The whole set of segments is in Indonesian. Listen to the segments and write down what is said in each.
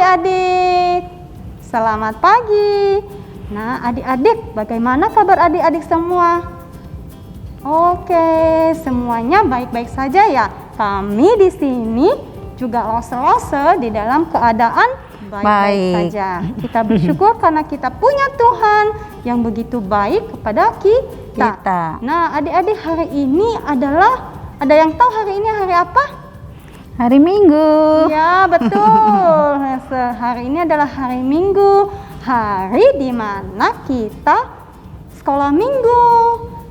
adik-adik. Selamat pagi. Nah, adik-adik, bagaimana kabar adik-adik semua? Oke, semuanya baik-baik saja ya. Kami di sini juga lose-lose di dalam keadaan baik-baik saja. Kita bersyukur karena kita punya Tuhan yang begitu baik kepada kita. Nah, adik-adik, hari ini ada yang tahu hari ini hari apa? Hari Minggu. Ya, betul. Hari ini adalah hari Minggu, hari di mana kita sekolah minggu.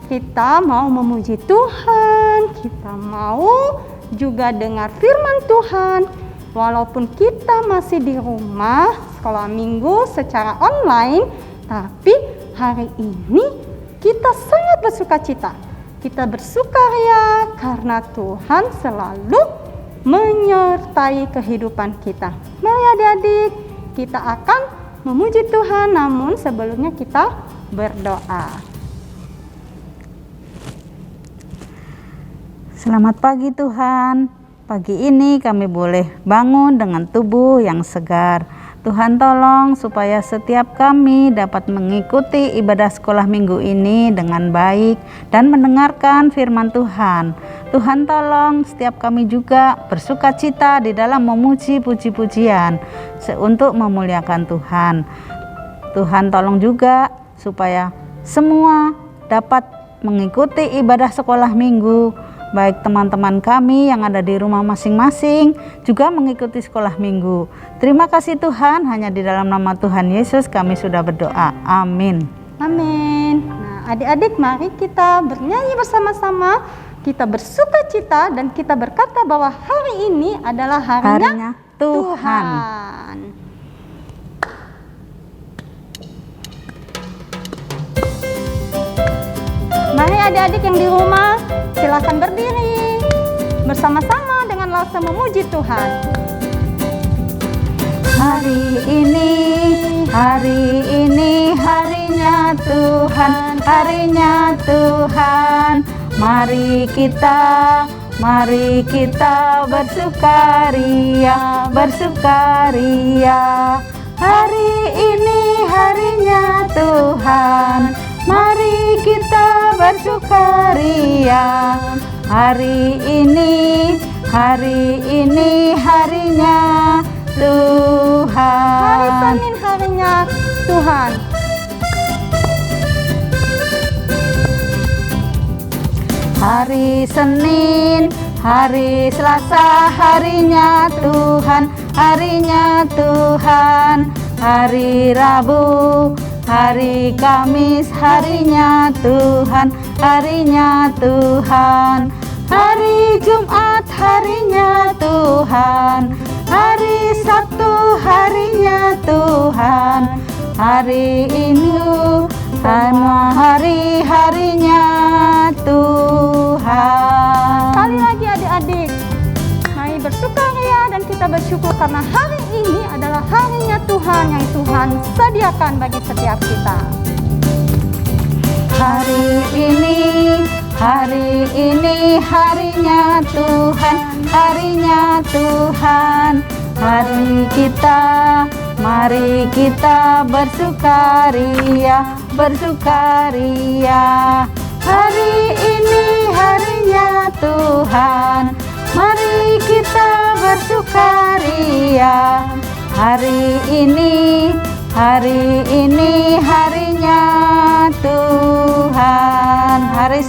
Kita mau memuji Tuhan, kita mau juga dengar firman Tuhan. Walaupun kita masih di rumah sekolah minggu secara online, tapi hari ini kita sangat bersukacita. Kita bersukaria karena Tuhan selalu menyertai kehidupan kita. Mari adik-adik, kita akan memuji Tuhan, namun sebelumnya kita berdoa. Selamat pagi Tuhan. Pagi ini kami boleh bangun dengan tubuh yang segar. Tuhan tolong supaya setiap kami dapat mengikuti ibadah sekolah minggu ini dengan baik dan mendengarkan firman Tuhan. Tuhan tolong setiap kami juga bersukacita di dalam memuji puji-pujian untuk memuliakan Tuhan. Tuhan tolong juga supaya semua dapat mengikuti ibadah sekolah minggu. Baik teman-teman kami yang ada di rumah masing-masing juga mengikuti sekolah minggu. Terima kasih Tuhan, hanya di dalam nama Tuhan Yesus kami sudah berdoa. Amin. Amin. Nah, adik-adik, mari kita bernyanyi bersama-sama. Kita bersukacita dan kita berkata bahwa hari ini adalah harinya Tuhan. Mari adik-adik yang di rumah, silakan berdiri bersama-sama dengan lase memuji Tuhan. Hari ini harinya Tuhan, harinya Tuhan. Mari kita bersukaria, bersukaria. Hari ini harinya Tuhan. Mari kita bersukaria. Hari ini harinya Tuhan. Hari Senin harinya Tuhan. Hari Senin, hari Selasa harinya Tuhan, harinya Tuhan. Hari Rabu, hari Kamis harinya Tuhan, harinya Tuhan. Hari Jumat harinya Tuhan, hari Sabtu harinya Tuhan. Hari ini semua harinya Tuhan. Sekali lagi adik-adik, mari bersukaria dan kita bersyukur karena hari ini adalah harinya Tuhan yang Tuhan sediakan bagi setiap kita. Hari ini harinya Tuhan, harinya Tuhan. Mari kita bersukaria, bersukaria. Hari ini harinya Tuhan. Mari kita bersukaria. Hari ini harinya Tuhan. Hari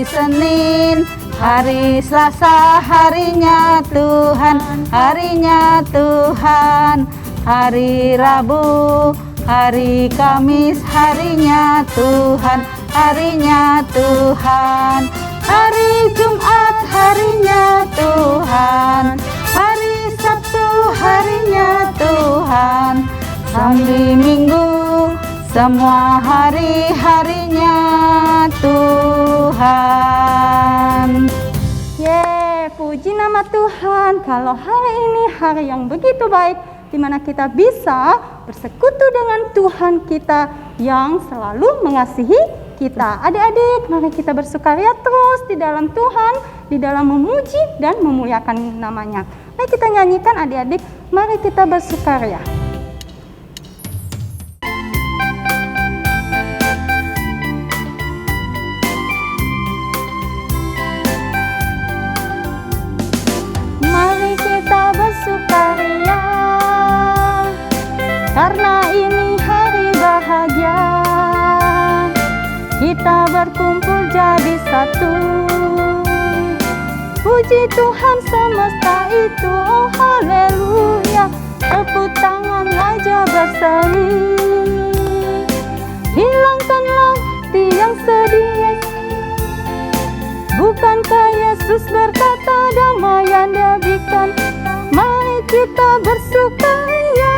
Senin, hari Selasa harinya Tuhan, harinya Tuhan. Hari Rabu, hari Kamis harinya Tuhan, harinya Tuhan. Hari Jumat harinya Tuhan, hari Sabtu harinya Tuhan. Sampai Minggu semua harinya Tuhan. Puji nama Tuhan, kalau hari ini hari yang begitu baik, di mana kita bisa bersekutu dengan Tuhan kita yang selalu mengasihi kita. Adik-adik, mari kita bersukaria terus di dalam Tuhan, di dalam memuji dan memuliakan namanya. Mari kita nyanyikan adik-adik, mari kita bersukaria. Mari kita bersukaria, karena ini hari bahagia. Kita berkumpul jadi satu. Puji Tuhan semesta itu, oh haleluya. Tepuk tangan aja berseri. Hilangkanlah hati yang sedih. Bukankah Yesus berkata damai yang Dia berikan? Mari kita bersukaria.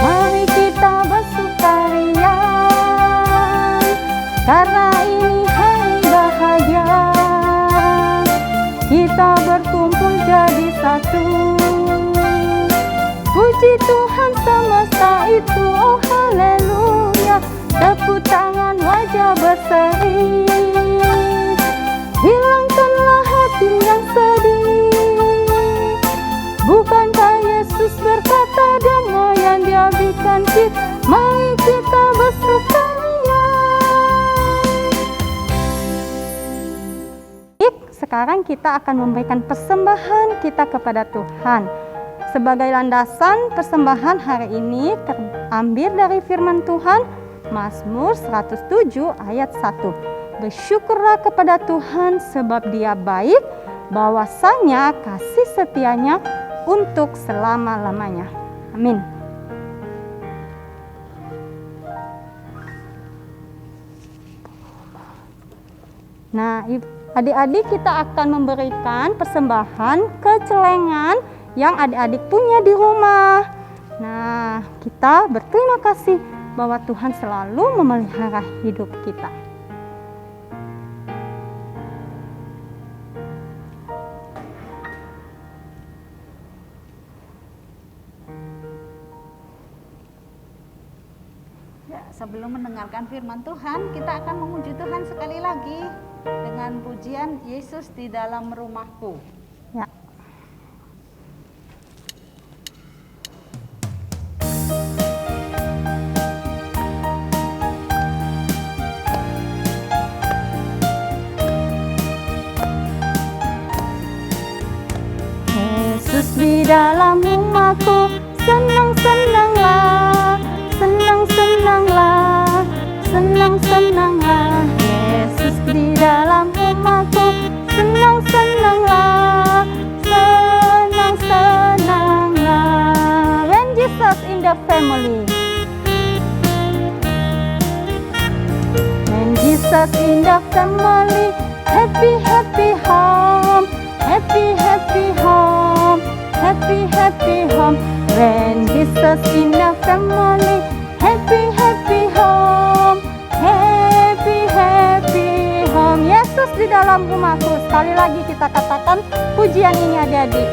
Mari kita bersukaria, karena ini hari bahagia. Kita berkumpul jadi satu. Puji Tuhan semesta itu, oh haleluya. Tepuk tangan wajah berseri. Hilangkanlah hati yang sedih. Bukankah Yesus berkata damai yang Dia berikan kita? Mari kita bersukaria. Sekarang kita akan memberikan persembahan kita kepada Tuhan. Sebagai landasan persembahan hari ini terambil dari firman Tuhan, Mazmur 107 ayat 1. Bersyukurlah kepada Tuhan sebab Dia baik, bahwasanya kasih setianya untuk selama-lamanya. Amin. Nah, adik-adik, kita akan memberikan persembahan ke celengan yang adik-adik punya di rumah. Nah, kita berterima kasih bahwa Tuhan selalu memelihara hidup kita. Ya, sebelum mendengarkan firman Tuhan, kita akan memuji Tuhan sekali lagi dengan pujian Yesus di dalam rumahku. Ya. Yesus di dalam rumahku, senang-senanglah, senang-senanglah, senang-senanglah. Yesus di dalam rumahku, senang-senanglah, senang-senanglah. When Jesus in the family, when Jesus in the family, happy happy home, happy happy home, happy happy home. When Jesus in the family, happy happy home, happy happy home. Yesus di dalam rumahku. Sekali lagi kita katakan pujian ini adik-adik.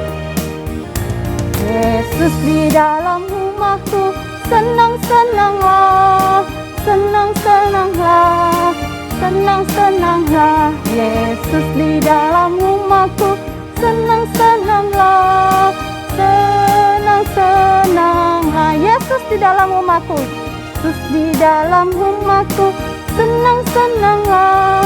Yesus di dalam rumahku, senang-senanglah, senang-senanglah, senang-senanglah. Yesus di dalam rumahku, senang-senanglah, senang-senanglah. Yesus di dalam rumahku, Yesus di dalam rumahku, senang-senanglah,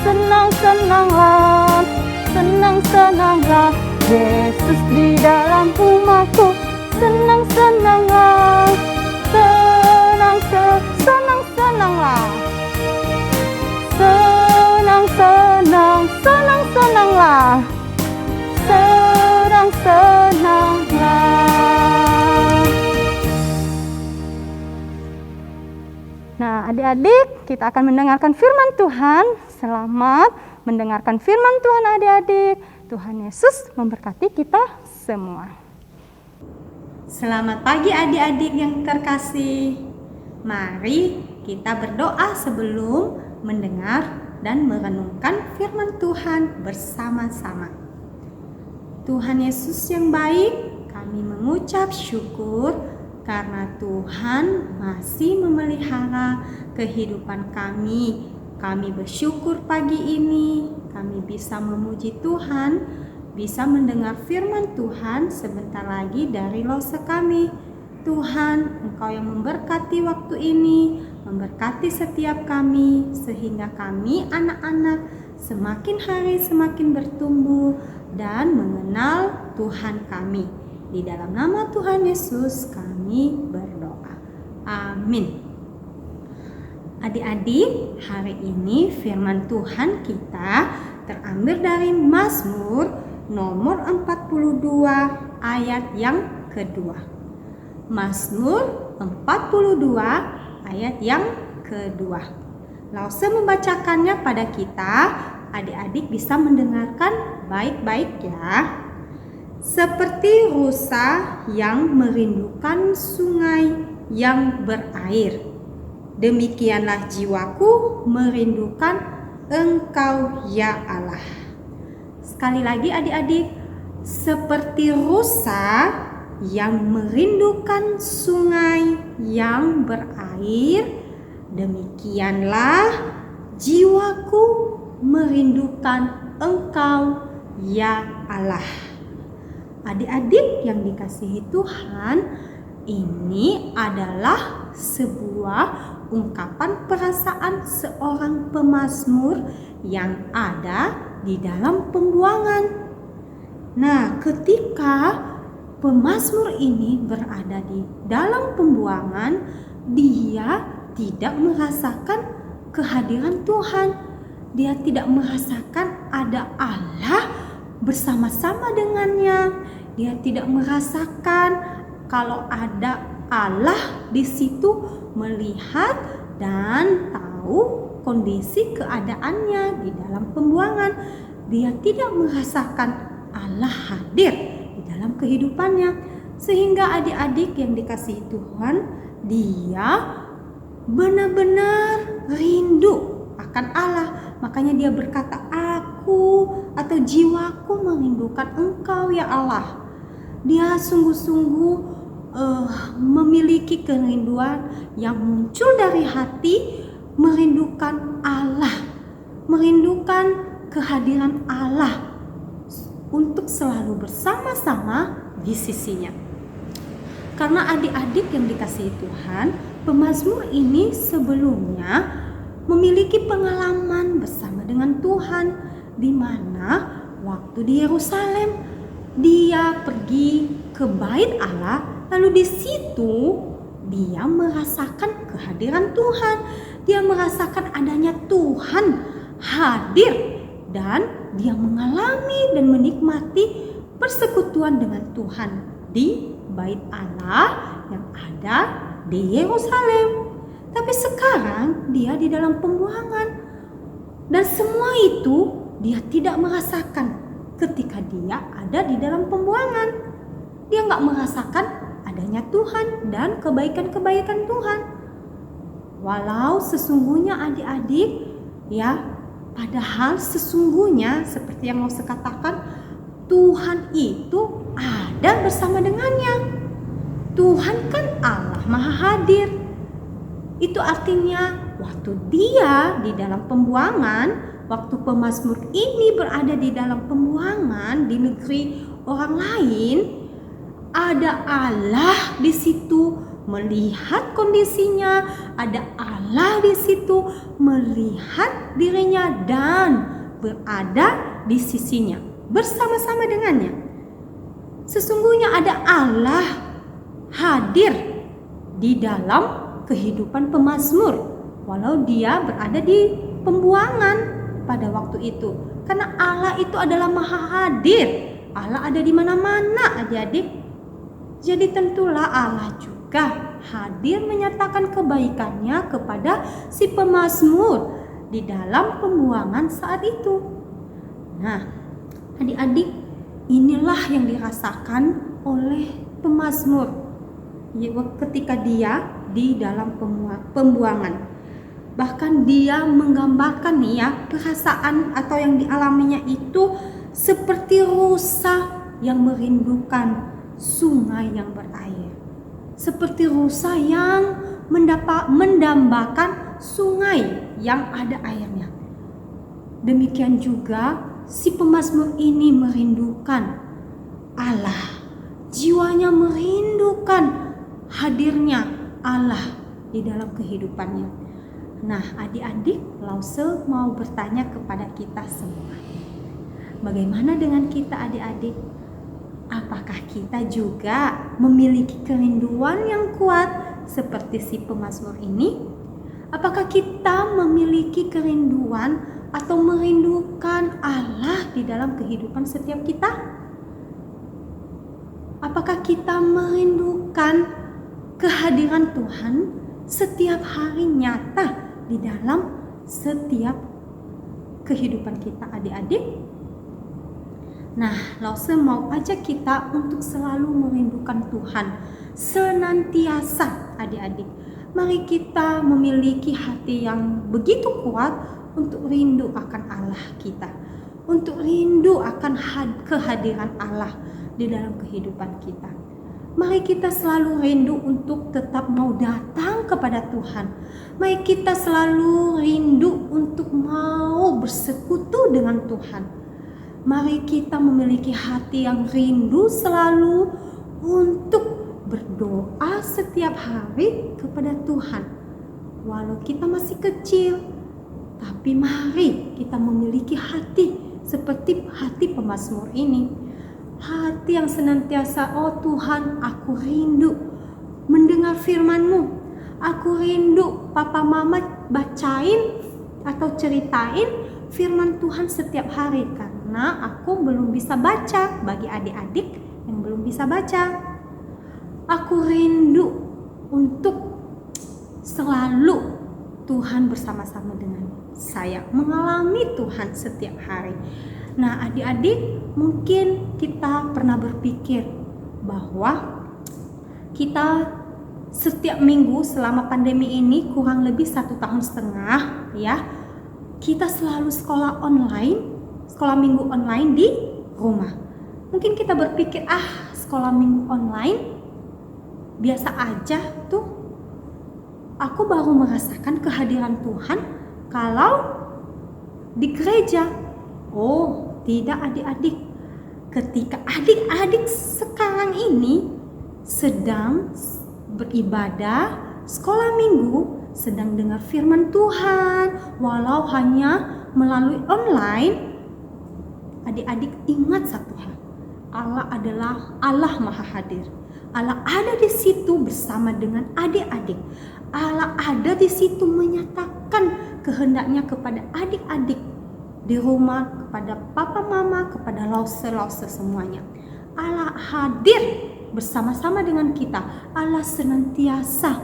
senang-senanglah, senang-senanglah. Yesus di dalam rumahku, senang-senanglah, senang-senanglah, senang-senang, senang-senanglah, senang-senanglah. Nah, adik-adik, kita akan mendengarkan firman Tuhan. Selamat mendengarkan firman Tuhan adik-adik. Tuhan Yesus memberkati kita semua. Selamat pagi adik-adik yang terkasih. Mari kita berdoa sebelum mendengar dan merenungkan firman Tuhan bersama-sama. Tuhan Yesus yang baik, kami mengucap syukur karena Tuhan masih memelihara kehidupan kami. Kami bersyukur pagi ini kami bisa memuji Tuhan, bisa mendengar firman Tuhan sebentar lagi dari lose kami. Tuhan, Engkau yang memberkati waktu ini, memberkati setiap kami, sehingga kami anak-anak semakin hari semakin bertumbuh dan mengenal Tuhan kami. Di dalam nama Tuhan Yesus kami berdoa. Amin. Adik-adik, hari ini firman Tuhan kita terambil dari Mazmur nomor 42 ayat yang kedua. Mazmur 42 ayat yang kedua. Lause membacakannya pada kita, adik-adik bisa mendengarkan baik-baik ya. Seperti rusa yang merindukan sungai yang berair, demikianlah jiwaku merindukan Engkau ya Allah. Sekali lagi adik-adik, seperti rusa yang merindukan sungai yang berair, demikianlah jiwaku merindukan Engkau ya Allah. Adik-adik yang dikasihi Tuhan, ini adalah sebuah ungkapan perasaan seorang pemazmur yang ada di dalam pembuangan. Nah, ketika pemazmur ini berada di dalam pembuangan, dia tidak merasakan kehadiran Tuhan. Dia tidak merasakan ada Allah bersama-sama dengannya. Dia tidak merasakan kalau ada Allah di situ melihat dan tahu kondisi keadaannya di dalam pembuangan. Dia tidak merasakan Allah hadir di dalam kehidupannya. Sehingga adik-adik yang dikasihi Tuhan, dia benar-benar rindu akan Allah. Makanya dia berkata, aku atau jiwaku merindukan Engkau ya Allah. Dia sungguh-sungguh memiliki kerinduan yang muncul dari hati, merindukan Allah, merindukan kehadiran Allah untuk selalu bersama-sama di sisinya. Karena adik-adik yang dikasihi Tuhan, pemazmur ini sebelumnya memiliki pengalaman bersama dengan Tuhan, di mana waktu di Yerusalem dia pergi ke bait Allah, lalu di situ dia merasakan kehadiran Tuhan. Dia merasakan adanya Tuhan hadir dan dia mengalami dan menikmati persekutuan dengan Tuhan di bait Allah yang ada di Yerusalem. Tapi sekarang dia di dalam pembuangan, dan semua itu dia tidak merasakan ketika dia ada di dalam pembuangan. Dia nggak merasakan adanya Tuhan dan kebaikan-kebaikan Tuhan. Walau sesungguhnya adik-adik ya, padahal sesungguhnya seperti yang mau saya katakan, Tuhan itu ada bersama dengannya. Tuhan kan Allah Maha Hadir. Itu artinya waktu dia di dalam pembuangan, waktu pemazmur ini berada di dalam pembuangan di negeri orang lain, ada Allah di situ melihat kondisinya, ada Allah di situ melihat dirinya dan berada di sisinya, bersama-sama dengannya. Sesungguhnya ada Allah hadir di dalam kehidupan pemazmur, walau dia berada di pembuangan pada waktu itu. Karena Allah itu adalah Maha Hadir. Allah ada di mana-mana adik-adik. Jadi tentulah Allah juga hadir menyatakan kebaikannya kepada si pemazmur di dalam pembuangan saat itu. Nah, adik-adik, inilah yang dirasakan oleh pemazmur ketika dia di dalam pembuangan. Bahkan dia menggambarkan nih ya, perasaan atau yang dialaminya itu seperti rusa yang merindukan sungai yang berair. Seperti rusa yang mendambakan sungai yang ada airnya. Demikian juga si pemazmur ini merindukan Allah. Jiwanya merindukan hadirnya Allah di dalam kehidupannya. Nah, adik-adik, Lause mau bertanya kepada kita semua. Bagaimana dengan kita adik-adik? Apakah kita juga memiliki kerinduan yang kuat seperti si pemazmur ini? Apakah kita memiliki kerinduan atau merindukan Allah di dalam kehidupan setiap kita? Apakah kita merindukan kehadiran Tuhan setiap hari nyata di dalam setiap kehidupan kita adik-adik? Nah, Lause mau ajak kita untuk selalu merindukan Tuhan senantiasa adik-adik. Mari kita memiliki hati yang begitu kuat untuk rindu akan Allah kita, untuk rindu akan kehadiran Allah di dalam kehidupan kita. Mari kita selalu rindu untuk tetap mau datang kepada Tuhan. Mari kita selalu rindu untuk mau bersekutu dengan Tuhan. Mari kita memiliki hati yang rindu selalu untuk berdoa setiap hari kepada Tuhan. Walau kita masih kecil, tapi mari kita memiliki hati seperti hati pemazmur ini. Hati yang senantiasa, oh Tuhan, aku rindu mendengar firman-Mu. Aku rindu papa mama bacain atau ceritain firman Tuhan setiap hari. Karena aku belum bisa baca, bagi adik-adik yang belum bisa baca. Aku rindu untuk selalu Tuhan bersama-sama dengan saya, mengalami Tuhan setiap hari. Nah, adik-adik, mungkin kita pernah berpikir bahwa kita setiap minggu selama pandemi ini kurang lebih 1,5 tahun ya, kita selalu sekolah minggu online di rumah. Mungkin kita berpikir, sekolah minggu online biasa aja tuh. Aku baru merasakan kehadiran Tuhan kalau di gereja. Oh, tidak adik-adik. Ketika adik-adik sekarang ini sedang beribadah, sekolah minggu, sedang dengar firman Tuhan, walau hanya melalui online, adik-adik ingat satu hal. Allah adalah Allah Maha Hadir. Allah ada di situ bersama dengan adik-adik. Allah ada di situ menyatakan kehendaknya kepada adik-adik di rumah, kepada papa mama, kepada Lause semuanya. Allah hadir bersama-sama dengan kita. Allah senantiasa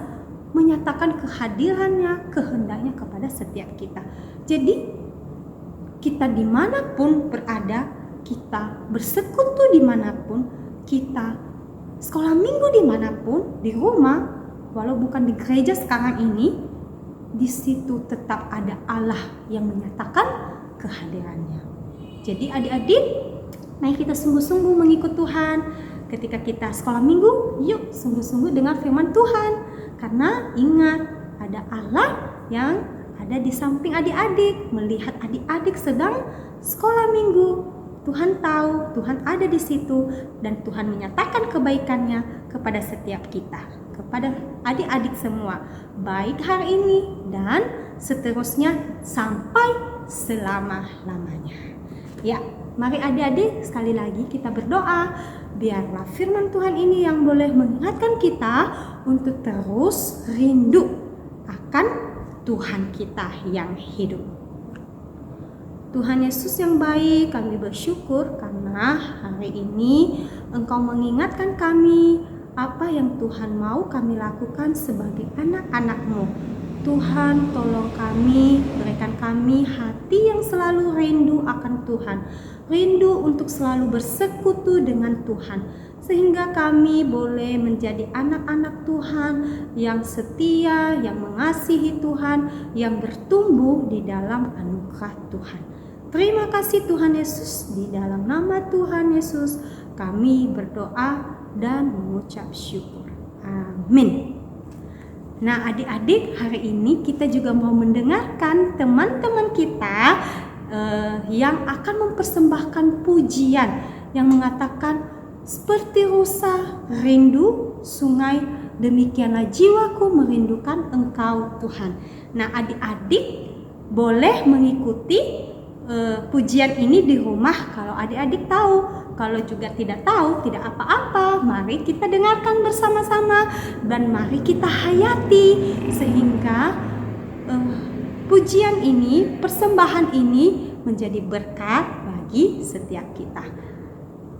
menyatakan kehadirannya, kehendaknya kepada setiap kita. Jadi kita dimanapun berada, kita bersekutu dimanapun, kita sekolah minggu dimanapun, di rumah, walau bukan di gereja sekarang ini, di situ tetap ada Allah yang menyatakan kehadirannya. Jadi adik-adik, mari kita sungguh-sungguh mengikut Tuhan. Ketika kita sekolah minggu, yuk sungguh-sungguh dengar firman Tuhan. Karena ingat, ada Allah yang ada di samping adik-adik, melihat adik-adik sedang sekolah minggu. Tuhan tahu, Tuhan ada di situ, dan Tuhan menyatakan kebaikannya kepada setiap kita, kepada adik-adik semua, baik hari ini dan seterusnya sampai selama-lamanya. Ya, mari adik-adik sekali lagi kita berdoa, biarlah firman Tuhan ini yang boleh mengingatkan kita untuk terus rindu akan Tuhan kita yang hidup. Tuhan Yesus yang baik, kami bersyukur karena hari ini Engkau mengingatkan kami apa yang Tuhan mau kami lakukan sebagai anak-anak-Mu. Tuhan, tolong kami, berikan kami hati yang selalu rindu akan Tuhan, rindu untuk selalu bersekutu dengan Tuhan, sehingga kami boleh menjadi anak-anak Tuhan yang setia, yang mengasihi Tuhan, yang bertumbuh di dalam anugerah Tuhan. Terima kasih Tuhan Yesus, di dalam nama Tuhan Yesus kami berdoa dan mengucap syukur. Amin. Nah, adik-adik, hari ini kita juga mau mendengarkan teman-teman kita yang akan mempersembahkan pujian yang mengatakan, seperti rusa rindu sungai, demikianlah jiwaku merindukan Engkau Tuhan. Nah, adik-adik boleh mengikuti pujian ini di rumah kalau adik-adik tahu. Kalau juga tidak tahu, tidak apa-apa. Mari kita dengarkan bersama-sama dan mari kita hayati sehingga pujian ini, persembahan ini menjadi berkat bagi setiap kita.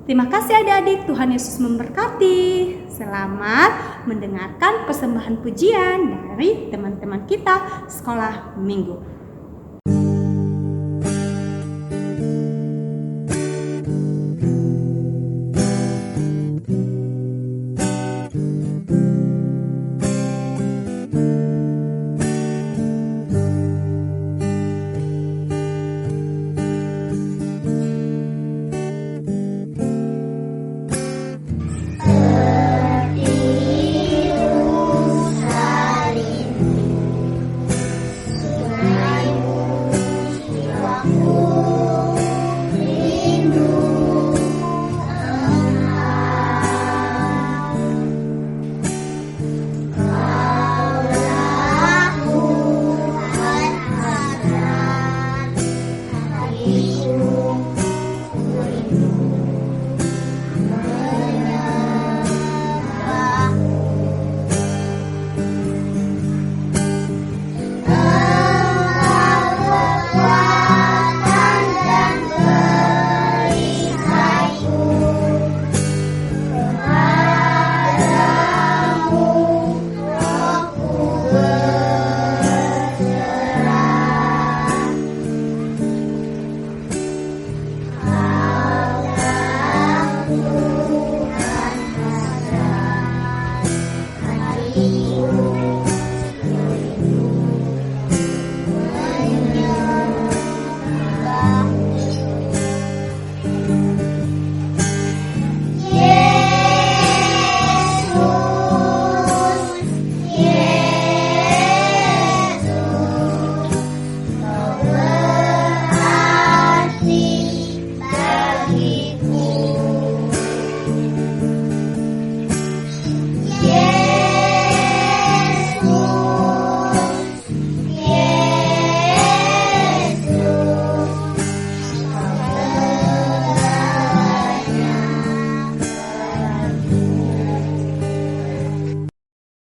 Terima kasih adik-adik, Tuhan Yesus memberkati. Selamat mendengarkan persembahan pujian dari teman-teman kita Sekolah Minggu.